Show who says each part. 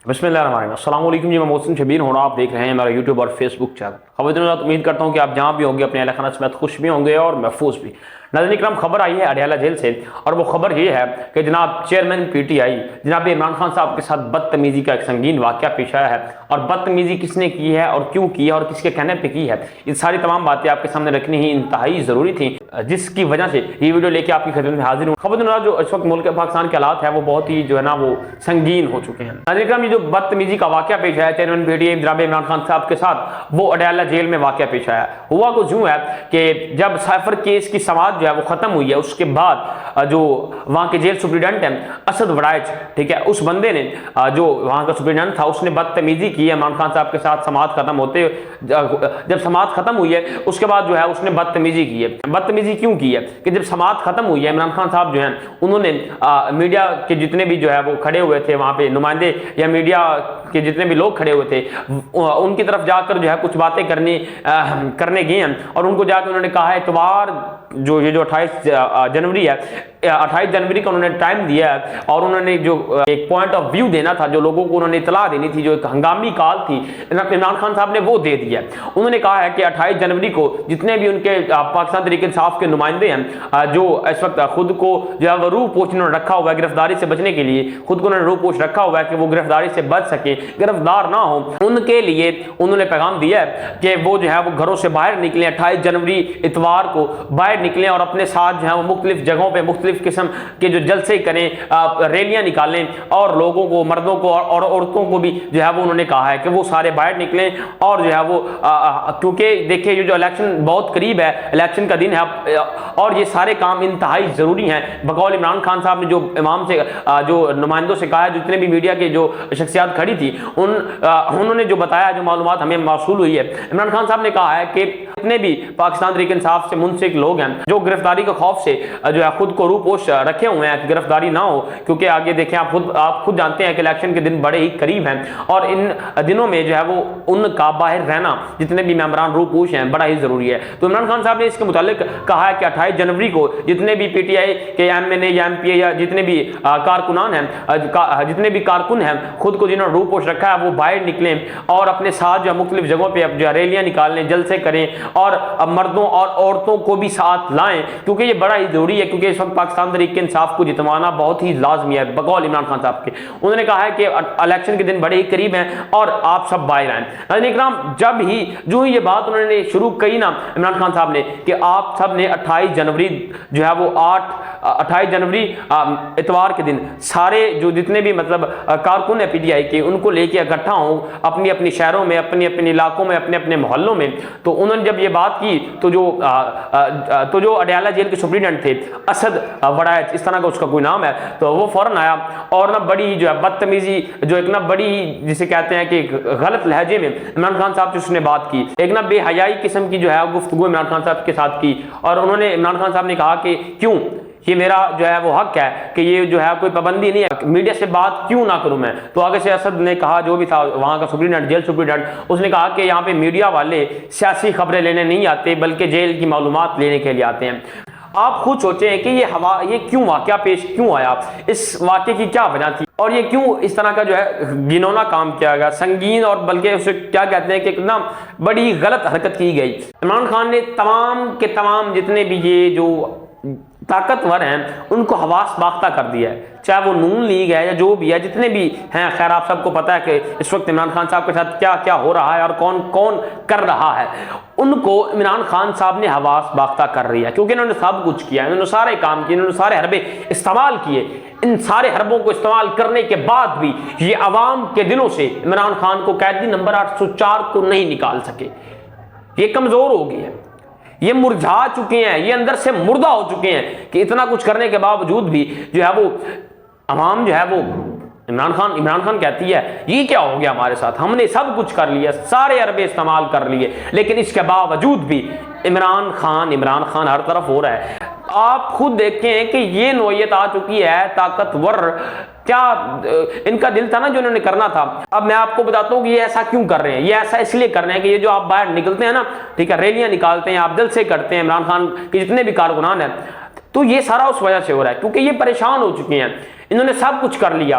Speaker 1: बिस्मिल्लाहिर्रहमानिर्रहीम। अस्सलाम वालेकुम जी, मैं मोहसिन शबीर हूँ। आप देख रहे हैं मेरा यूट्यूब और फेसबुक चैनल। खबरदार, उम्मीद करता हूँ कि आप जहाँ भी होंगे अपने अहल खाना समेत खुश भी होंगे और महफूज भी। नाज़रीन इकराम, खबर आई है अडयाला जेल से और वो खबर ये है कि जनाब चेयरमैन पीटीआई जनाब इमरान खान साहब के साथ बदतमीजी का एक संगीन वाक़या पेश आया है। और बदतमीजी किसने की है और क्यों की है और किसके कहने पे की है, ये सारी तमाम बातें आपके सामने रखनी ही इंतहाई ज़रूरी थी, जिसकी वजह से ये वीडियो लेके आपकी खिदमत में हाजिर हूँ। खबरदार, जो इस वक्त मुल्क पाकिस्तान के हालात है वो बहुत ही जो है ना वो संगीन हो चुके हैं। नाज़रीन इकराम, ये जो बदतमीजी का वाक़या पेश आया चेयरमैन पीटीआई जनाब इमरान खान साहब के साथ, वो अडयाला जेल में वाक़या पेश आया। हुआ कुछ यूँ है कि जब साइफर केस की समाअत जो है वो ख़त्म हुई है, उसके बाद जो वहाँ के जेल सुप्रीडेंट हैं असद वड़ाइच, ठीक है, उस बंदे ने जो वहाँ का सुप्रीडेंट था उसने बदतमीजी की है इमरान खान साहब के साथ। समाअत खत्म होते जब समाअत खत्म हुई है उसके बाद जो है उसने बदतमीजी की है। बदतमीजी क्यों की है कि जब समाअत खत्म हुई है इमरान खान साहब जो हैं उन्होंने मीडिया के जितने भी जो है वो खड़े हुए थे वहाँ पे नुमाइंदे या मीडिया के जितने भी लोग खड़े हुए थे उनकी तरफ जाकर जो है कुछ बातें करने गए हैं और उनको जाकर उन्होंने कहा है इतवार जो 28 जनवरी है, 28 जनवरी का उन्होंने टाइम दिया है और उन्होंने जो एक पॉइंट ऑफ व्यू देना था, जो लोगों को उन्होंने इतला देनी थी, जो एक हंगामी काल थी, इमरान खान साहब ने वो दे दिया। उन्होंने कहा है कि 28 जनवरी को जितने भी उनके पाकिस्तान तहरीक इंसाफ के नुमाइंदे हैं जो इस वक्त खुद को जो है वो रूह पोष उन्होंने रखा हुआ है, गिरफ्तारी से बचने के लिए खुद को उन्होंने रूह पोष रखा हुआ है कि वो गिरफ्तारी से बच सके, गिरफ्तार ना हो, उनके लिए उन्होंने पैगाम दिया है कि वो जो है वो घरों से बाहर निकले, 28 जनवरी इतवार को बाहर निकलें और अपने साथ जो है वो मुख्तलिफ जगहों पे मुख्तलिफ किस्म के जो जलसे करें, रैलियां निकालें और लोगों को, मर्दों को और औरतों को भी जो है वो उन्होंने कहा है कि वो सारे बाहर निकलें और जो है वो क्योंकि देखिए ये जो इलेक्शन बहुत करीब है, इलेक्शन का दिन है और ये सारे काम इंतहाई ज़रूरी हैं। बकौल इमरान खान साहब ने जो इमाम से जो नुमाइंदों से कहा है, जितने भी मीडिया के जो शख्सियात खड़ी थी उन्होंने जो बताया, जो मालूमात हमें मौसूल हुई है, इमरान खान साहब ने कहा है कि जितने भी पाकिस्तान तहरीक इंसाफ से मुंसलिक लोग हैं जो गिरफ्तारी के खौफ से जो है खुद को रूपोश रखे हुए हैं कि गिरफ्तारी ना हो, क्योंकि आगे देखें आप खुद जानते हैं कि इलेक्शन के दिन बड़े ही करीब हैं और इन दिनों में जो है वो उनका बाहर रहना जितने भी मेंबरान रूपोश हैं बड़ा ही ज़रूरी है। तो इमरान खान साहब ने इसके मुतालिक कहा है कि 28 जनवरी को जितने भी पीटीआई के एमएनए या एमपीए या जितने भी कारकुनान हैं, जितने भी कारकुन हैं खुद को जिन्होंने रूपोश रखा है वो बाहर निकलें और अपने साथ जो है मुख्तलिफ जगहों पर जो रैलियाँ निकालें, जलसे करें और मर्दों और औरतों को भी साथ लाएं, क्योंकि ये बड़ा ही जरूरी है, क्योंकि इस वक्त पाकिस्तान तहरीक इंसाफ को जितवाना बहुत ही लाजमी है। बकौल इमरान खान साहब के उन्होंने कहा है कि इलेक्शन के दिन बड़े ही करीब हैं और आप सब बाहर आएं। नाज़रीन इकराम, जब ही जो ये बात उन्होंने शुरू की ना इमरान खान साहब ने कि आप सब ने 28 जनवरी जो है वो 28 जनवरी इतवार के दिन सारे जो जितने भी मतलब कारकुन है पीटीआई के उनको लेके इकट्ठा हों अपनी अपनी शहरों में, अपनी अपनी इलाकों में, अपने अपने मोहल्लों में। तो उन्होंने जब ये बात की तो जो अडयाला जेल के सुप्रीडेंट थे असद वड़ाइच, इस तरह का उसका कोई नाम है, तो वो फौरन आया और ना बड़ी जो है बदतमीजी, जो एक ना बड़ी जिसे कहते हैं कि गलत लहजे में इमरान खान साहब से उसने बात की, एक ना बेहयाई किस्म की जो है गुफ्तगू इमरान खान साहब के साथ की और उन्होंने इमरान खान साहब ने कहा कि क्यों ये मेरा जो है वो हक है कि ये जो है कोई पाबंदी नहीं है, मीडिया से बात क्यों ना करूं मैं। तो आगे से असद ने कहा, जो भी था वहाँ का सुप्रीडेंट, जेल सुप्रीडेंट, उसने कहा कि यहाँ पे मीडिया वाले सियासी खबरें लेने नहीं आते बल्कि जेल की मालूमात लेने के लिए आते हैं। आप खुद सोचें कि ये क्यों वाकया पेश क्यों आया, इस वाकये की क्या वजह थी और ये क्यों इस तरह का जो है घिनौना काम किया गया, संगीन, और बल्कि उसे क्या कहते हैं कि एकदम बड़ी गलत हरकत की गई। इमरान खान ने तमाम के तमाम जितने भी ये जो ताकतवर हैं उनको हवास बाख्ता कर दिया है, चाहे वो नून लीग है या जो भी है, जितने भी हैं। खैर आप सबको पता है कि इस वक्त इमरान खान साहब के साथ क्या क्या हो रहा है और कौन कौन कर रहा है, उनको इमरान खान साहब ने हवास बाख्ता कर रही है, क्योंकि इन्होंने सब कुछ किया, इन्होंने सारे काम किए, इन्होंने सारे हरबे इस्तेमाल किए। इन सारे हरबों को इस्तेमाल करने के बाद भी ये अवाम के दिलों से इमरान खान को कैदी नंबर 804 को नहीं निकाल सके। ये कमजोर हो गई है, ये मुरझा चुके हैं, ये अंदर से मुर्दा हो चुके हैं कि इतना कुछ करने के बावजूद भी जो है वो अवाम जो है वो इमरान खान कहती है ये क्या हो गया हमारे साथ, हमने सब कुछ कर लिया, सारे अरबे इस्तेमाल कर लिए, लेकिन इसके बावजूद भी इमरान खान हर तरफ हो रहा है। आप खुद देखें कि ये नौयत आ चुकी है ताकतवर, क्या इनका दिल था ना जो इन्होंने करना था। अब मैं आपको बताता हूँ कि ये ऐसा क्यों कर रहे हैं। ये ऐसा इसलिए कर रहे हैं कि ये जो आप बाहर निकलते हैं ना, ठीक है, रैलियां निकालते हैं, आप दिल से करते हैं, इमरान खान के जितने भी कारकुनान हैं, तो ये सारा उस वजह से हो रहा है क्योंकि ये परेशान हो चुके हैं, इन्होंने सब कुछ कर लिया,